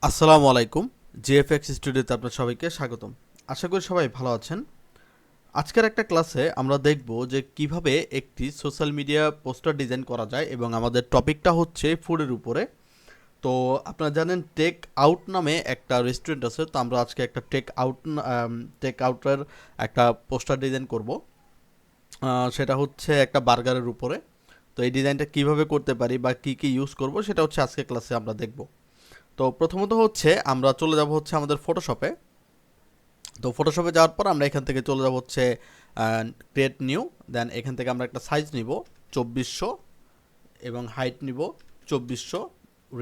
আসসালামু আলাইকুম। জিএফএক্স স্টুডিওতে আপনার সবাইকে স্বাগতম। আশা করি সবাই ভালো আছেন। আজকের একটা ক্লাসে আমরা দেখব যে কিভাবে একটি সোশ্যাল মিডিয়া পোস্টার ডিজাইন করা যায় এবং আমাদের টপিকটা হচ্ছে ফুডের উপরে। তো আপনারা জানেন টেক আউট নামে একটা রেস্টুরেন্ট আছে, তো আমরা আজকে একটা টেক আউটের একটা পোস্টার ডিজাইন করব। সেটা হচ্ছে একটা বার্গারের উপরে। তো এই ডিজাইনটা কিভাবে করতে পারি বা কি কি ইউজ করব সেটা হচ্ছে আজকে ক্লাসে আমরা দেখব। তো প্রথমত হচ্ছে আমরা চলে যাব হচ্ছে আমাদের ফটোশপে। তো ফটোশপে যাওয়ার পর আমরা এখান থেকে চলে যাব হচ্ছে ক্রিয়েট নিউ। দেন এখান থেকে আমরা একটা সাইজ নিব 2400 এবং হাইট নিব 2400,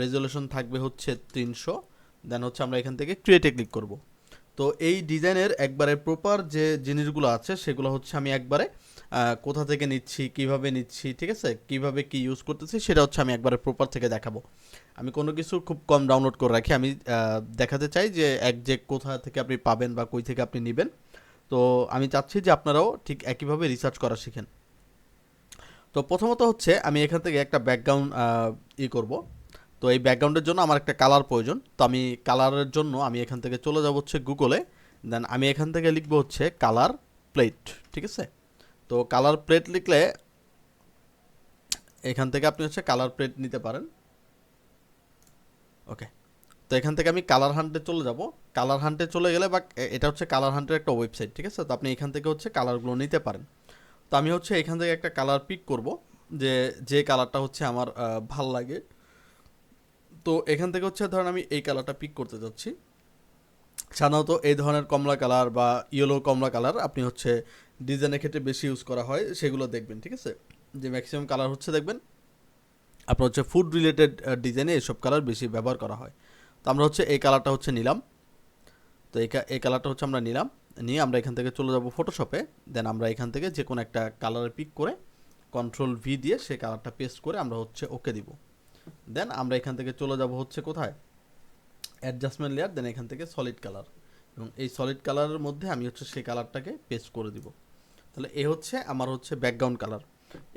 রেজলিউশন থাকবে হচ্ছে 300। দেন হচ্ছে আমরা এখান থেকে ক্রিয়েটে ক্লিক করব। তো এই ডিজাইনের একবারে প্রপার যে জিনিসগুলো আছে সেগুলো হচ্ছে আমি একবারে কোথা থেকে নিচ্ছি, কিভাবে নিচ্ছি, ঠিক আছে, কিভাবে কি ইউজ করতেছি সেটা হচ্ছে আমি একবারে প্রপার থেকে দেখাবো। আমি কোনো কিছু খুব কম ডাউনলোড করে রাখি, আমি দেখাতে চাই যে একজ্যাক্ট কোথা থেকে আপনি পাবেন বা কই থেকে আপনি নেবেন। তো আমি চাচ্ছি যে আপনারাও ঠিক একইভাবে রিসার্চ করা শিখেন। তো প্রথমত হচ্ছে আমি এখান থেকে একটা ব্যাকগ্রাউন্ড করব। তো এই ব্যাকগ্রাউন্ডের জন্য আমার একটা কালার প্রয়োজন। তো আমি কালারের জন্য আমি এখান থেকে চলে যাব হচ্ছে গুগলে। দেন আমি এখান থেকে লিখবো হচ্ছে কালার প্লেট, ঠিক আছে। তো কালার প্লেট লিখলে এখান থেকে আপনি হচ্ছে কালার প্লেট নিতে পারেন। ওকে। তো এখান থেকে আমি কালার হান্টে চলে যাব। কালার হান্টে চলে গেলে বা এটা হচ্ছে কালার হান্টের একটা ওয়েবসাইট, ঠিক আছে। তো আপনি এখান থেকে হচ্ছে কালারগুলো নিতে পারেন। তো আমি হচ্ছে এখান থেকে একটা কালার পিক করব, যে যে কালারটা হচ্ছে আমার ভাল লাগে। তো এখান থেকে হচ্ছে ধরেন আমি এই কালারটা পিক করতে যাচ্ছি। সাধারণত এই ধরনের কমলা কালার বা ইয়েলো কমলা কালার আপনি হচ্ছে ডিজাইনের ক্ষেত্রে বেশি ইউজ করা হয়, সেগুলো দেখবেন, ঠিক আছে। যে ম্যাক্সিমাম কালার হচ্ছে দেখবেন আপনার হচ্ছে ফুড রিলেটেড ডিজাইনে এসব কালার বেশি ব্যবহার করা হয়। তো আমরা হচ্ছে এই কালারটা হচ্ছে নিলাম। তো এই কালারটা হচ্ছে আমরা নিলাম, নিয়ে আমরা এখান থেকে চলে যাব ফটোশপে। দেন আমরা এখান থেকে যে কোনো একটা কালারে পিক করে কন্ট্রোল ভি দিয়ে সেই কালারটা পেস্ট করে আমরা হচ্ছে ওকে দিব। দেন আমরা এখান থেকে চলে যাব হচ্ছে কোথায়, অ্যাডজাস্টমেন্ট লেয়ার। দেন এখান থেকে সলিড কালার, এবং এই সলিড কালারের মধ্যে আমি হচ্ছে সেই কালারটাকে পেস্ট করে দিব। তাহলে এ হচ্ছে আমার হচ্ছে ব্যাকগ্রাউন্ড কালার।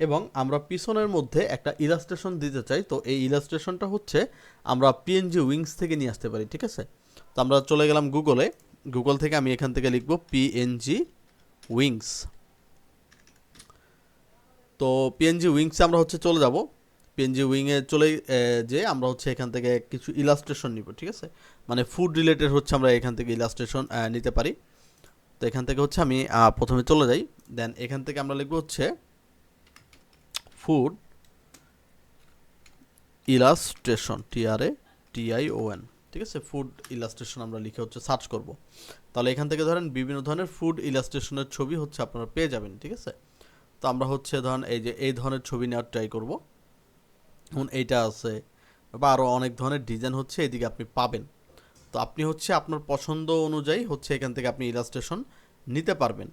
এবং আমরা পিছনের মধ্যে একটা ইলাস্ট্রেশন দিতে চাই, তো এই ইলাস্ট্রেশনটা হচ্ছে আমরা পিএনজি উইংস থেকে নিয়ে আসতে পারি, ঠিক আছে। তো আমরা চলে গেলাম গুগলে। গুগল থেকে আমি এখান থেকে লিখব পিএনজি উইংস। তো পিএনজি উইংসে আমরা হচ্ছে চলে যাব। পিএনজি উইংয়ে চলে যে আমরা হচ্ছে এখান থেকে কিছু ইলাস্ট্রেশন নিব, ঠিক আছে। মানে ফুড রিলেটেড হচ্ছে আমরা এখান থেকে ইলাস্ট্রেশন নিতে পারি। তো এখান থেকে হচ্ছে আমি প্রথমে চলে যাই। দেন এখান থেকে আমরা লিখব হচ্ছে ফুড ইলাস্ট্রেশন, TRATION, ঠিক আছে। ফুড ইলাস্ট্রেশন আমরা লিখে হচ্ছে সার্চ করব। তাহলে এখান থেকে ধরেন বিভিন্ন ধরনের ফুড ইলাস্ট্রেশনের ছবি হচ্ছে আপনারা পেয়ে যাবেন, ঠিক আছে। তো আমরা হচ্ছে ধরেন এই যে এই ধরনের ছবি নেওয়ার ট্রাই করব। এখন এইটা আছে, বা আরও অনেক ধরনের ডিজাইন হচ্ছে এদিকে আপনি পাবেন। তো আপনি হচ্ছে আপনার পছন্দ অনুযায়ী হচ্ছে এখান থেকে আপনি ইলাস্ট্রেশন নিতে পারবেন।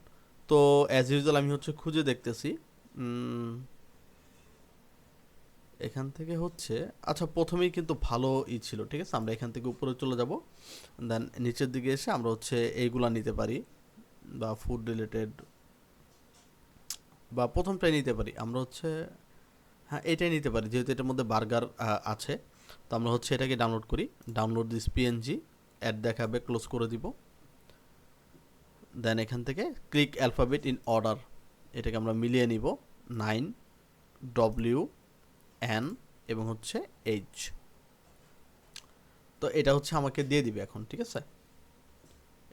তো অ্যাজ ইউজুয়াল আমি হচ্ছে খুঁজে দেখতেছি। এখান থেকে হচ্ছে, আচ্ছা প্রথমেই কিন্তু ভালো ছিল, ঠিক আছে। আমরা এখান থেকে উপরে চলে যাব। দেন নিচের দিকে এসে আমরা হচ্ছে এইগুলা নিতে পারি, বা ফুড রিলেটেড, বা প্রথমটাই নিতে পারি আমরা হচ্ছে, হ্যাঁ এটাই নিতে পারি যেহেতু এটার মধ্যে বার্গার আছে। তো আমরা হচ্ছে এটাকে ডাউনলোড করি। ডাউনলোড দিস পিএনজি, অ্যাড দেখাবে, ক্লোজ করে দিব। দেন এখান থেকে ক্লিক অ্যালফাবেট ইন অর্ডার, এটাকে আমরা মিলিয়ে নিব 9WN এবং হচ্ছে H। তো এটা হচ্ছে আমাকে দিয়ে দিবে এখন, ঠিক আছে।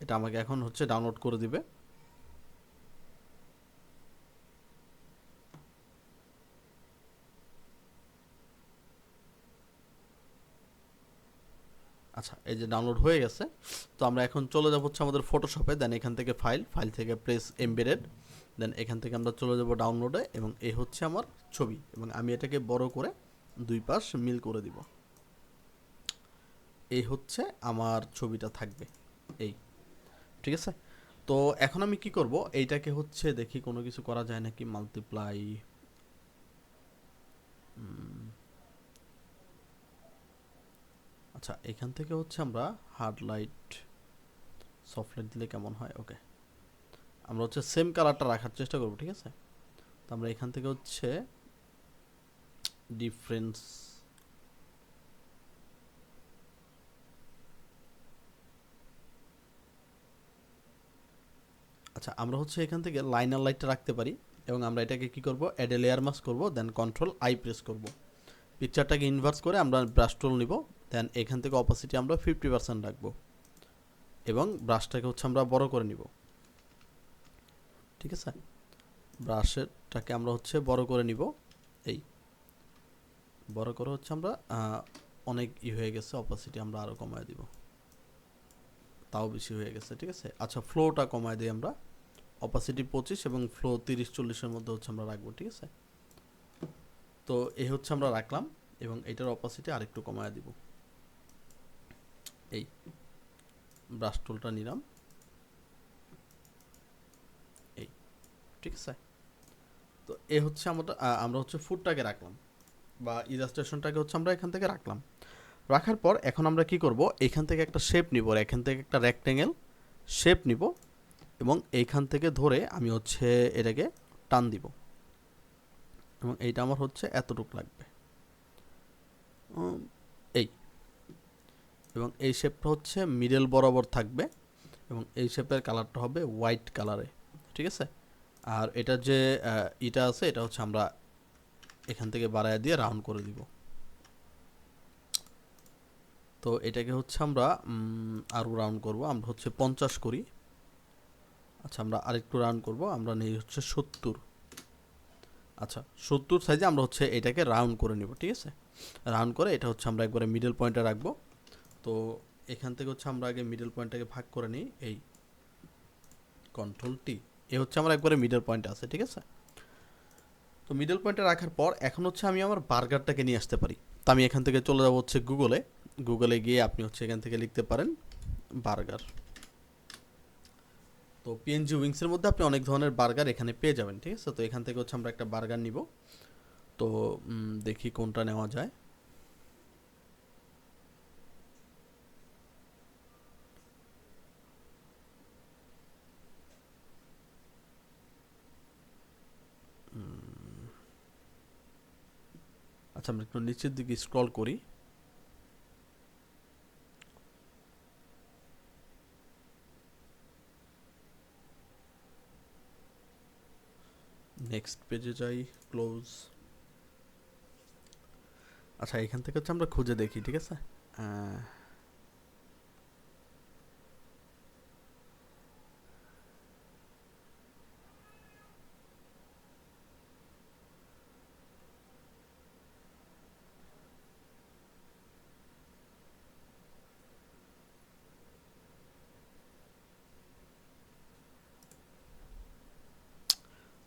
এটা আমাকে এখন হচ্ছে ডাউনলোড করে দিবে। আচ্ছা এই যে ডাউনলোড হয়ে গেছে। তো আমরা এখন চলে যাব হচ্ছে আমাদের ফটোশপে। দেন এখান থেকে ফাইল থেকে প্রেস এমবেডেড। দেন এখান থেকে আমরা চলে যাব ডাউনলোডে, এবং এই হচ্ছে আমার ছবি, এবং আমি এটাকে বড় করে দুই পাশ মিল করে দিব। এই হচ্ছে আমার ছবিটা থাকবে এই, ঠিক আছে। তো এখন আমি কি করব, এইটাকে হচ্ছে দেখি কোনো কিছু করা যায় নাকি, মাল্টিপ্লাই। আচ্ছা এখান থেকে হচ্ছে আমরা হার্ড লাইট সফট লাইট দিলে কেমন হয়, ওকে। আমরা হচ্ছে সেম কালারটা রাখার চেষ্টা করব, ঠিক আছে। তো আমরা এখান থেকে হচ্ছে ডিফারেন্স, আচ্ছা, আমরা হচ্ছে এখান থেকে লাইনার লাইটটা রাখতে পারি এবং আমরা এটাকে কি করব, অ্যাড এ লেয়ার মাস্ক করব, দেন কন্ট্রোল আই প্রেস করব। পিকচারটাকে ইনভার্স করে আমরা ব্রাশ টুল নিব, দেন এখান থেকে অপাসিটি আমরা 50% রাখবো এবং ব্রাশটাকে হচ্ছে আমরা বড় করে নিব। ঠিক আছে, ব্রাশটাকে আমরা হচ্ছে বড় করে নিব। এই বড় করে হচ্ছে আমরা অনেক হয়ে গেছে, অপাসিটি আমরা আরও কমায় দিব, তাও বেশি হয়ে গেছে। ঠিক আছে, আচ্ছা ফ্লোটা কমায় দিই আমরা, অপাসিটি 25 এবং ফ্লো 30-40-এর মধ্যে হচ্ছে আমরা রাখবো। ঠিক আছে, তো এই হচ্ছে আমরা রাখলাম এবং এটার অপাসিটি আরেকটু কমায় দিব। এই ব্রাশ টুলটা নিলাম, এই ঠিক আছে। তো এ হচ্ছে আমরা হচ্ছে ফুডটাকে রাখলাম বা ইলাস্ট্রেশনটাকে হচ্ছে আমরা এখান থেকে রাখলাম। রাখার পর এখন আমরা কি করব, এখান থেকে একটা শেপ নিব, এখান থেকে একটা রেক্টেঙ্গেল শেপ নিব এবং এইখান থেকে ধরে আমি হচ্ছে এটাকে টান দিব এবং এইটা আমার হচ্ছে এতটুকু লাগবে। এই এবং এই শেপটা হচ্ছে মিডল বরাবর থাকবে এবং এই শেপের কালারটা হবে হোয়াইট কালারে। ঠিক আছে, আর এটা যে এটা আছে এটা হচ্ছে আমরা এখান থেকে বাড়ায় দিয়ে রাউন্ড করে দিব। তো এটাকে হচ্ছে আমরা আরও রাউন্ড করব, আমরা হচ্ছে 50 করি। আচ্ছা, আমরা আরেকটু রাউন্ড করব, আমরা নেই হচ্ছে 70। আচ্ছা 70 সাইজে আমরা হচ্ছে এটাকে রাউন্ড করে নিব। ঠিক আছে, রাউন্ড করে এটা হচ্ছে আমরা একবারে মিডল পয়েন্টে রাখবো। তো এখান থেকে হচ্ছে আমরা আগে মিডল পয়েন্টটাকে ভাগ করে নিই, এই কন্ট্রোল টি, এ হচ্ছে আমার একবারে মিডল পয়েন্ট আছে। ঠিক আছে, তো মিডল পয়েন্টে রাখার পর এখন হচ্ছে আমি আমার বার্গারটাকে নিয়ে আসতে পারি। তো আমি এখান থেকে চলে যাব হচ্ছে গুগলে গিয়ে আপনি হচ্ছে এখান থেকে লিখতে পারেন বার্গার। তো পিএনজি উইংসের মধ্যে আপনি অনেক ধরনের বার্গার এখানে পেয়ে যাবেন। ঠিক আছে, তো এখান থেকে হচ্ছে আমরা একটা বার্গার নিব। তো দেখি কোনটা নেওয়া যায়। আচ্ছা, আমরা একটু নিচের দিকে স্ক্রল করি। নেক্সট পেজে যাই, ক্লোজ। আচ্ছা, এখান থেকে হচ্ছে আমরা খুঁজে দেখি। ঠিক আছে,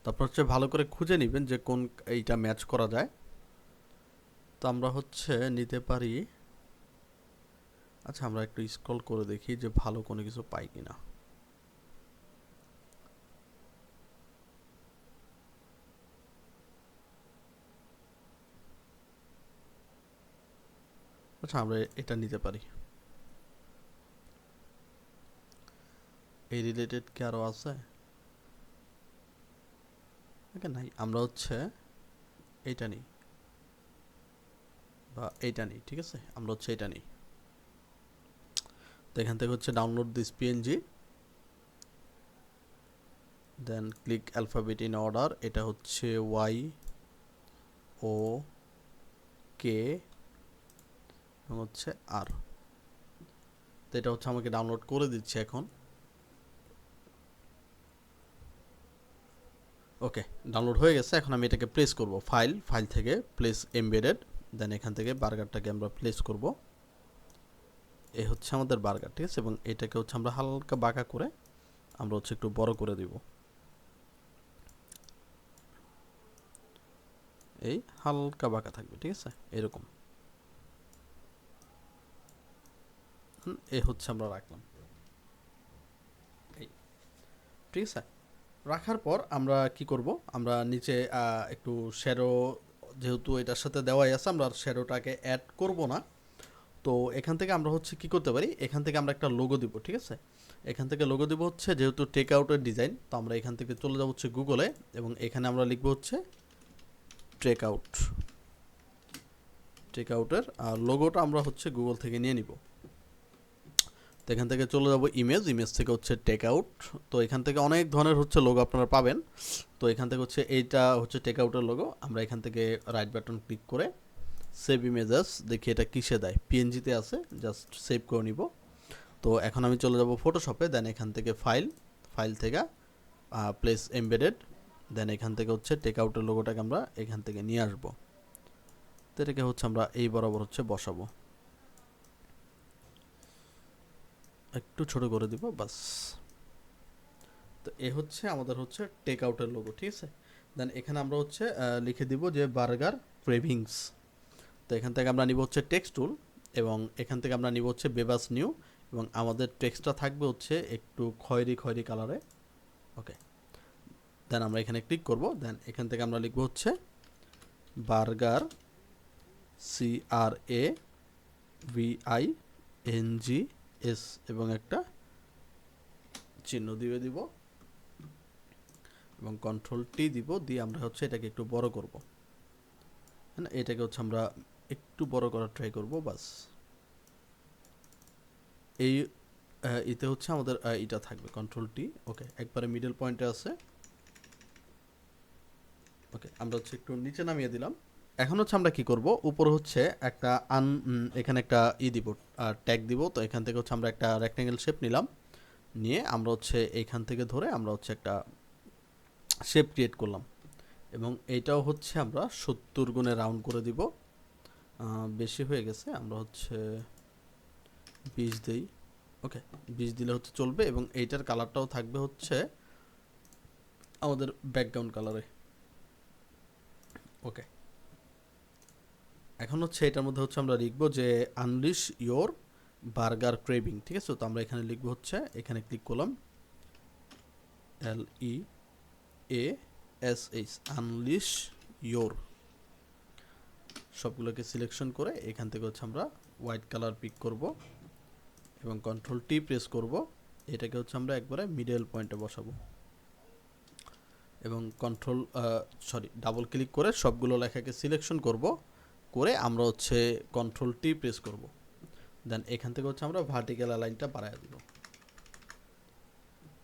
তারপর হচ্ছে ভালো করে খুঁজে নেবেন যে কোন এইটা ম্যাচ করা যায়। তো আমরা হচ্ছে নিতে পারি। আচ্ছা, আমরা একটু স্ক্রল করে দেখি যে ভালো কোনো কিছু পাই কিনা। আচ্ছা, আমরা এটা নিতে পারি। এই রিলেটেড কি আরও আছে? ওকে, নাই, আমরা হচ্ছে এইটা নিই বা এইটা নিই। ঠিক আছে, আমরা হচ্ছে এটা নিই। তো এখান থেকে হচ্ছে download this PNG, then click alphabet in order. এটা হচ্ছে ওয়াই ও কে এবং হচ্ছে আর। তো এটা হচ্ছে আমাকে ডাউনলোড করে দিচ্ছে এখন। ওকে, ডাউনলোড হয়ে গেছে। এখন আমি এটাকে প্লেস করব, ফাইল থেকে প্লেস এমবেডেড, দেন এখান থেকে বার্গারটাকে আমরা প্লেস করব। এই হচ্ছে আমাদের বার্গার। ঠিক আছে, এবং এটাকে হচ্ছে আমরা হালকা বাঁকা করে আমরা হচ্ছে একটু বড় করে দিব। এই হালকা বাঁকা থাকবে। ঠিক আছে, এরকম। এই হচ্ছে আমরা রাখলাম। এই ঠিক আছে, রাখার পর আমরা কি করব, আমরা নিচে একটু শ্যাডো, যেহেতু এটার সাথে দেওয়াই আছে, আমরা শ্যাডোটাকে অ্যাড করব না। তো এখান থেকে আমরা হচ্ছে কি করতে পারি, এখান থেকে আমরা একটা লোগো দিব। ঠিক আছে, এখান থেকে লোগো দিব হচ্ছে, যেহেতু টেক আউটের ডিজাইন, তো আমরা এখান থেকে চলে যাব হচ্ছে গুগলে এবং এখানে আমরা লিখব হচ্ছে টেক আউটের লোগোটা আমরা হচ্ছে গুগল থেকে নিয়ে নিব। তো এখান থেকে চলে যাব ইমেজ, ইমেজ থেকে হচ্ছে টেক আউট। তো এখান থেকে অনেক ধরনের হচ্ছে লোগো আপনারা পাবেন। তো এখান থেকে হচ্ছে এইটা হচ্ছে টেক আউটের লোগো। আমরা এখান থেকে রাইট বাটন ক্লিক করে সেভ ইমেজেস, দেখি এটা কিসে দেয়, পিএনজিতে আছে, জাস্ট সেভ করে নিব। তো এখন আমি চলে যাব ফটোশপে, দেন এখান থেকে ফাইল, ফাইল থেকে প্লেস এমবেডেড, দেন এখান থেকে হচ্ছে টেক আউটের লোগোটাকে আমরা এখান থেকে নিয়ে আসবো। তো এটাকে হচ্ছে আমরা এই বরাবর হচ্ছে বসাবো, একটু ছোট করে দিব বাস। তো এ হচ্ছে আমাদের হচ্ছে টেক আউটের লোগো, ঠিক আছে। দেন এখানে আমরা হচ্ছে লিখে দিব যে বার্গার ক্রেভিংস। তো এখান থেকে আমরা নিব হচ্ছে টেক্সট টুল, এবং এখান থেকে আমরা নিব হচ্ছে বেবাস নিউ, এবং আমাদের টেক্সটটা থাকবে হচ্ছে একটু খয়েরি খয়েরি কালারে। ওকে, দেন আমরা এখানে ক্লিক করব, দেন এখান থেকে আমরা লিখব হচ্ছে বার্গার, CRAVINGS, এবং একটা চিহ্ন দিয়ে দিব, এবং কন্ট্রোল-T দিব, দিয়ে আমরা হচ্ছে এটাকে একটু বড় করব। হ্যাঁ, এটাকে হচ্ছে আমরা একটু বড় করার ট্রাই করব বাস। এই এতে হচ্ছে আমাদের এটা থাকবে কন্ট্রোল-T। ওকে, একবারে মিডল পয়েন্টে আছে। ওকে, আমরা হচ্ছে একটু নিচে নামিয়ে দিলাম। এখন হচ্ছে আমরা কি করব, উপরে হচ্ছে একটা এখানে একটা দিব, ট্যাগ দিব। তো এখান থেকে হচ্ছে আমরা একটা রেক্ট্যাঙ্গেল শেপ নিলাম, নিয়ে আমরা হচ্ছে এইখান থেকে ধরে আমরা হচ্ছে একটা শেপ ক্রিয়েট করলাম, এবং এইটাও হচ্ছে আমরা 70 গুণে রাউন্ড করে দিব। বেশি হয়ে গেছে, আমরা হচ্ছে 20 দেই। ওকে, 20 দিলে হচ্ছে চলবে, এবং এইটার কালারটাও থাকবে হচ্ছে আমাদের ব্যাকগ্রাউন্ড কালারে। ওকে, এখন হচ্ছে এটার মধ্যে হচ্ছে আমরা লিখবো যে আনলিশ ইয়োর বার্গার ক্রেভিং, ঠিক আছে। তো আমরা এখানে লিখবো হচ্ছে, এখানে ক্লিক করলাম, LEASH, আনলিশ ইয়োর, সবগুলোকে সিলেকশন করে এখান থেকে হচ্ছে আমরা হোয়াইট কালার পিক করব, এবং কন্ট্রোল-T প্রেস করব। এটাকে হচ্ছে আমরা একবারে মিডল পয়েন্টে বসাবো, এবং ডাবল ক্লিক করে সবগুলো লেখাকে সিলেকশন করব, করে আমরা হচ্ছে কন্ট্রোল-T প্রেস করব। দেন এখান থেকে হচ্ছে আমরা ভার্টিক্যাল লাইনটা বাড়ায় দিব,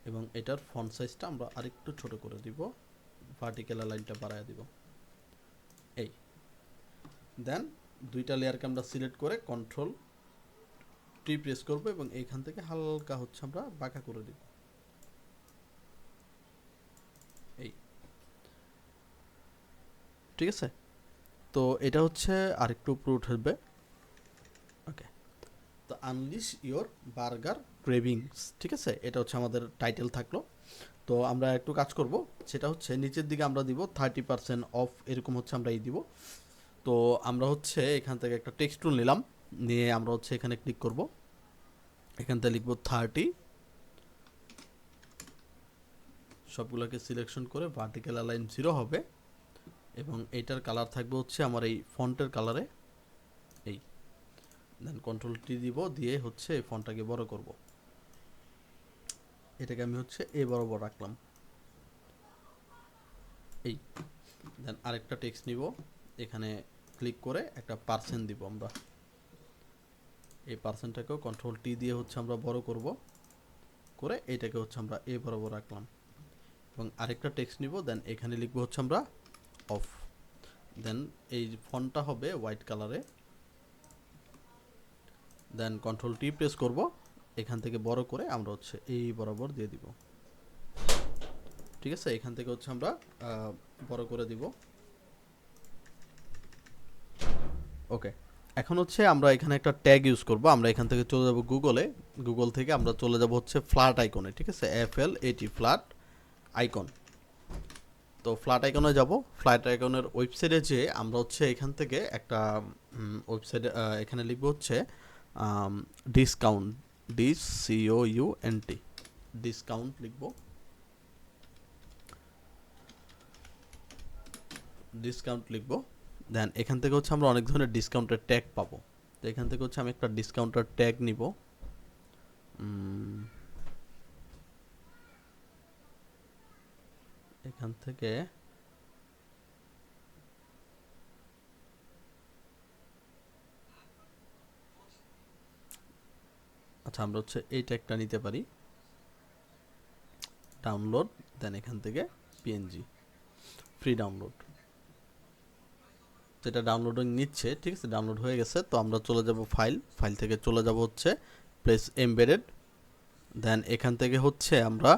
এবং এটার ফন্ট সাইজটা আমরা আরেকটু ছোট করে দিব, ভার্টিক্যাল লাইনটা বাড়ায় দিব। এই দেন দুইটা লেয়ারকে আমরা সিলেক্ট করে কন্ট্রোল-T প্রেস করব, এবং এইখান থেকে হালকা হচ্ছে আমরা বাঁকা করে দিব। এই, ঠিক আছে। তো এটা হচ্ছে আরেকটু উপরে উঠবে। ওকে, তো আনলিশ ইয়োর বার্গার ক্রেভিংস, ঠিক আছে, এটা হচ্ছে আমাদের টাইটেল থাকলো। তো আমরা একটু কাজ করব, সেটা হচ্ছে নিচের দিকে আমরা দিব 30% অফ, এরকম হচ্ছে আমরা দিব। তো আমরা হচ্ছে এখান থেকে একটা টেক্সট টুল নিলাম, নিয়ে আমরা হচ্ছে এখানে ক্লিক করব, এখান থেকে লিখব 30, সবগুলোকে সিলেকশন করে ভার্টিক্যাল লাইন 0 হবে, এবং এইটার কালার থাকবে হচ্ছে আমার এই ফন্টের কালারে। এই দেন কন্ট্রোল-T দিব, দিয়ে হচ্ছে এই ফন্টটাকে বড় করব। এটাকে আমি হচ্ছে এ বরাবর রাখলাম। এই দেন আরেকটা টেক্সট নিব, এখানে ক্লিক করে একটা পার্সেন্ট দিব আমরা, এই পার্সেন্টটাকেও কন্ট্রোল-T দিয়ে হচ্ছে আমরা বড় করব, করে এটাকে হচ্ছে আমরা এ বরাবর রাখলাম, এবং আরেকটা টেক্সট নিব, দেন এখানে লিখব হচ্ছে আমরা অফ। দেন এই ফন্টটা হবে হোয়াইট কালারে, দেন কন্ট্রোল-T প্রেস করব, এখান থেকে বড় করে আমরা হচ্ছে এই বরাবর দিয়ে দিব, ঠিক আছে। এখান থেকে হচ্ছে আমরা বড় করে দিব। ওকে, এখন হচ্ছে আমরা এখানে একটা ট্যাগ ইউজ করব। আমরা এখান থেকে চলে যাব গুগলে, গুগল থেকে আমরা চলে যাব হচ্ছে ফ্ল্যাট আইকনে, ঠিক আছে, FLAT, ফ্ল্যাট আইকন। তো ফ্ল্যাট আইকনে যাব, ফ্ল্যাট আইকনের ওয়েবসাইটে যেয়ে আমরা হচ্ছে এখান থেকে একটা ওয়েবসাইটে এখানে লিখব হচ্ছে ডিসকাউন্ট, DISCOUNT, ডিসকাউন্ট লিখব, ডিসকাউন্ট লিখব। দেন এখান থেকে হচ্ছে আমরা অনেক ধরনের ডিসকাউন্টের ট্যাগ পাবো। তো এখান থেকে হচ্ছে আমি একটা ডিসকাউন্টের ট্যাগ নিব, এখান থেকে আচ্ছা আমরা হচ্ছে এই ট্যাগটা নিতে পারি, ডাউনলোড, দেন এখান থেকে পিএনজি ফ্রি ডাউনলোড, যেটা ডাউনলোডিং নিচ্ছে, ঠিক আছে, ডাউনলোড হয়ে গেছে। তো আমরা চলে যাব ফাইল থেকে চলে যাব হচ্ছে প্লেস এমবেডেড, দেন এখান থেকে হচ্ছে আমরা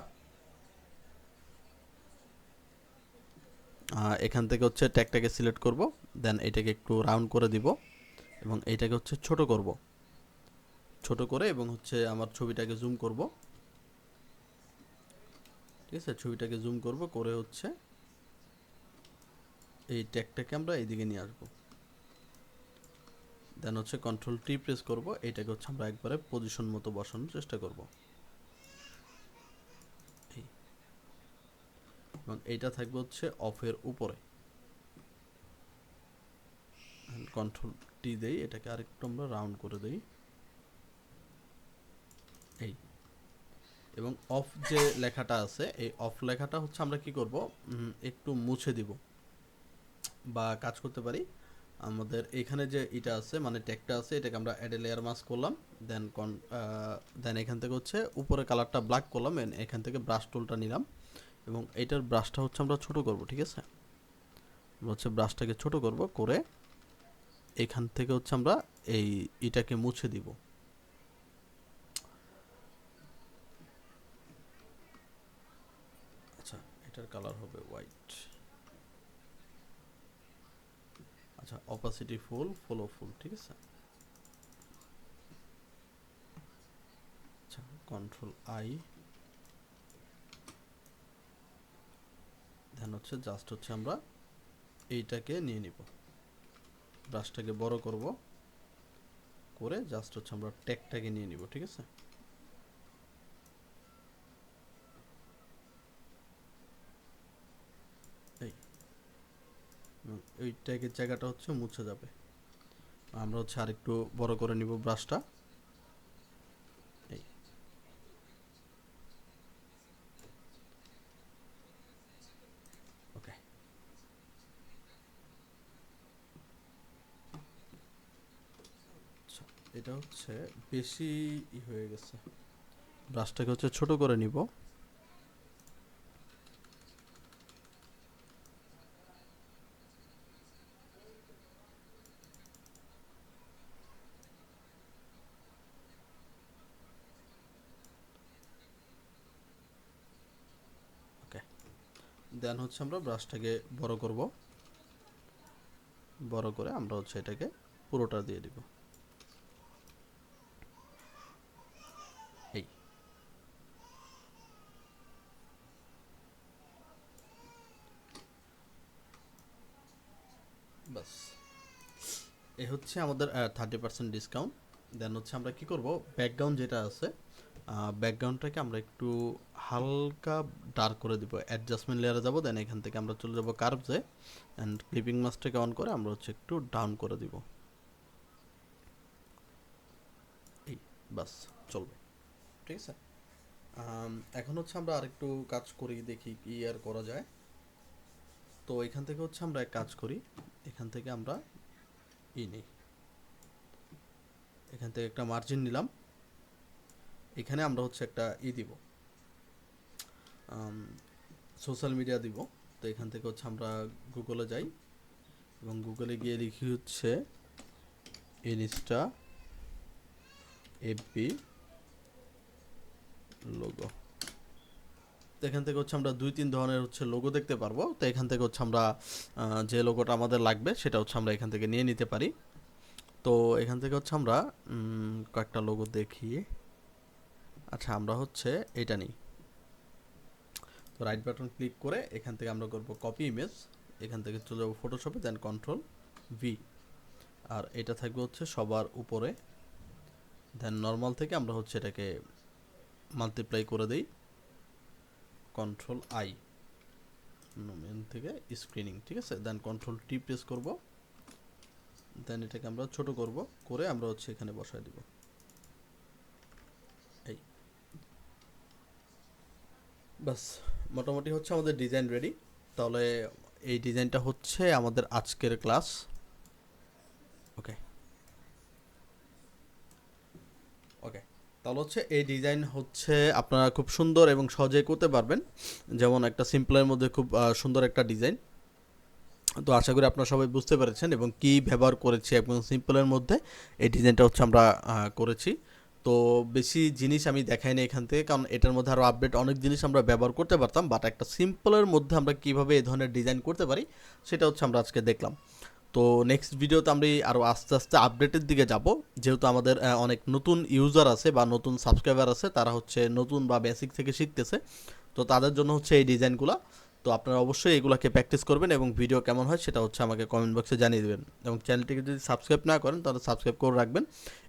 এখান থেকে হচ্ছে ট্যাগটাকে সিলেক্ট করব, দেন এটাকে একটু রাউন্ড করে দিব এবং এইটাকে হচ্ছে ছোট করব, ছোট করে এবং হচ্ছে আমার ছবিটাকে জুম করব, ঠিক আছে, ছবিটাকে জুম করব করে হচ্ছে এই ট্যাগটাকে আমরা এইদিকে নিয়ে আসবো, দেন হচ্ছে কন্ট্রোল টি প্রেস করব, এইটাকে হচ্ছে আমরা একবারে পজিশন মতো বসানোর চেষ্টা করব, এবং এইটা থাকবে হচ্ছে অফের উপরে, কন্ট্রোল টি দেই, এটাকে আরেকটু আমরা রাউন্ড করে দেই, এই, এবং অফ যে লেখাটা আছে এই অফ লেখাটা হচ্ছে আমরা কি করব, একটু মুছে দিব বা কাজ করতে পারি। আমাদের এখানে যে এটা আছে মানে ট্যাগটা আছে, এটাকে আমরা অ্যাড লেয়ার মাস্ক করলাম, দেন দেন এখান থেকে হচ্ছে উপরে কালারটা ব্ল্যাক করলাম, এখান থেকে ব্রাশ টুলটা নিলাম এবং এটার ব্রাশটা হচ্ছে আমরা ছোট করব, ঠিক আছে, আমরা হচ্ছে ব্রাশটাকে ছোট করব করে এখান থেকে হচ্ছে আমরা এই এটাকে মুছে দিব, আচ্ছা এটার কালার হবে হোয়াইট, আচ্ছা অপাসিটি ফুল, ফলো ফুল, ঠিক আছে, আচ্ছা কন্ট্রোল আই, দেন হচ্ছে জাস্ট হচ্ছে আমরা এইটাকে নিয়ে নিব, ব্রাশটাকে বড় করব করে জাস্ট হচ্ছে আমরা ট্যাগটাকে নিয়ে নিব, ঠিক আছে, এই ওই ট্যাগের জায়গাটা হচ্ছে মুছে যাবে, আমরা হচ্ছে আরেকটু বড় করে নিব ব্রাশটা, এই ওকে, আচ্ছা এটা হচ্ছে বেশি হয়ে গেছে, ব্রাশটাকে হচ্ছে ছোট করে নিব, ওকে, দেন হচ্ছে আমরা ব্রাশটাকে বড় করব, বড় করে আমরা হচ্ছে এটাকে পুরোটা দিয়ে দিব, এই বাস, এ হচ্ছে আমাদের 30% ডিসকাউন্ট। দেন হচ্ছে আমরা কি করব, ব্যাকগ্রাউন্ড যেটা আছে ব্যাকগ্রাউন্ডটাকে আমরা একটু হালকা ডার্ক করে দিব, অ্যাডজাস্টমেন্ট লেয়ারে যাব, দেন এখান থেকে আমরা চলে যাব কার্ভসে অ্যান্ড ক্লিপিং মাস্কটাকে অন করে আমরা হচ্ছে একটু ডাউন করে দিব, এই বাস চলবে, ঠিক আছে। এখন হচ্ছে আমরা আরেকটু কাজ করি, দেখি কি আর করা যায়। তো এখান থেকে হচ্ছে আমরা এক কাজ করি, এখান থেকে আমরা নেই, এখান থেকে একটা মার্জিন নিলাম, এখানে আমরা হচ্ছে একটা দিব, সোশ্যাল মিডিয়া দিব। তো এখান থেকে হচ্ছে আমরা গুগলে যাই এবং গুগলে গিয়ে লিখি হচ্ছে ইনস্টা এফবি লোগো। তো এখান থেকে হচ্ছে আমরা 2-3 ধরনের হচ্ছে লোগো দেখতে পারবো। তো এখান থেকে হচ্ছে আমরা যে লোগোটা আমাদের লাগবে সেটা হচ্ছে আমরা এখান থেকে নিয়ে নিতে পারি। তো এখান থেকে হচ্ছে আমরা কয়েকটা লোগো দেখি। আচ্ছা আমরা হচ্ছে এটা নিই, তো রাইট বাটন ক্লিক করে এখান থেকে আমরা করব কপি ইমেজ, এখান থেকে চলে যাবো ফটোশপে, দেন কন্ট্রোল ভি, আর এটা থাকবে হচ্ছে সবার উপরে, দেন নর্মাল থেকে আমরা হচ্ছে এটাকে মাল্টিপ্লাই করে দেই, কন্ট্রোল আই, মেন থেকে স্ক্রিনিং, ঠিক আছে, দেন কন্ট্রোল টি প্রেস করব, দেন এটাকে আমরা ছোট করব করে আমরা হচ্ছে এখানে বসায় দিব, এই বাস, মোটামুটি হচ্ছে আমাদের ডিজাইন রেডি। তাহলে এই ডিজাইনটা হচ্ছে আমাদের আজকের ক্লাস, ওকে ওকে। তাহলে হচ্ছে এই ডিজাইন হচ্ছে আপনারা খুব সুন্দর এবং সহজে করতে পারবেন। যেমন একটা সিম্পলের মধ্যে খুব সুন্দর একটা ডিজাইন। তো আশা করি আপনারা সবাই বুঝতে পেরেছেন এবং কি ব্যবহার করেছি এবং সিম্পলের মধ্যে এই ডিজাইনটা হচ্ছে আমরা করেছি। তো বেশি জিনিস আমি দেখাইনি এখান থেকে, কারণ এটার মধ্যে আরও আপডেট অনেক জিনিস আমরা ব্যবহার করতে পারতাম, বাট একটা সিম্পলের মধ্যে আমরা কিভাবে এই ধরনের ডিজাইন করতে পারি সেটা হচ্ছে আমরা আজকে দেখলাম। তো নেক্সট ভিডিওতে আমরা আরও আস্তে আস্তে আপডেটের দিকে যাব, যেহেতু আমাদের অনেক নতুন ইউজার আছে বা নতুন সাবস্ক্রাইবার আছে, তারা হচ্ছে নতুন বা বেসিক থেকে শিখতেছে। তো তাদের জন্য হচ্ছে এই ডিজাইনগুলো। তো আপনারা অবশ্যই এগুলোকে প্র্যাকটিস করবেন এবং ভিডিও কেমন হয় সেটা হচ্ছে আমাকে কমেন্ট বক্সে জানিয়ে দেবেন। এবং চ্যানেলটিকে যদি সাবস্ক্রাইব না করেন তাহলে সাবস্ক্রাইব করে রাখবেন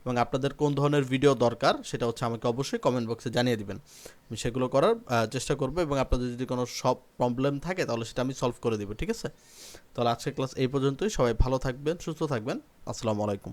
এবং আপনাদের কোন ধরনের ভিডিও দরকার সেটা হচ্ছে আমাকে অবশ্যই কমেন্ট বক্সে জানিয়ে দিবেন। আমি সেগুলো করার চেষ্টা করবো এবং আপনাদের যদি কোনো সব প্রবলেম থাকে তাহলে সেটা আমি সলভ করে দেবো, ঠিক আছে? তাহলে আজকের ক্লাস এই পর্যন্তই। সবাই ভালো থাকবেন, সুস্থ থাকবেন। আসসালামু আলাইকুম।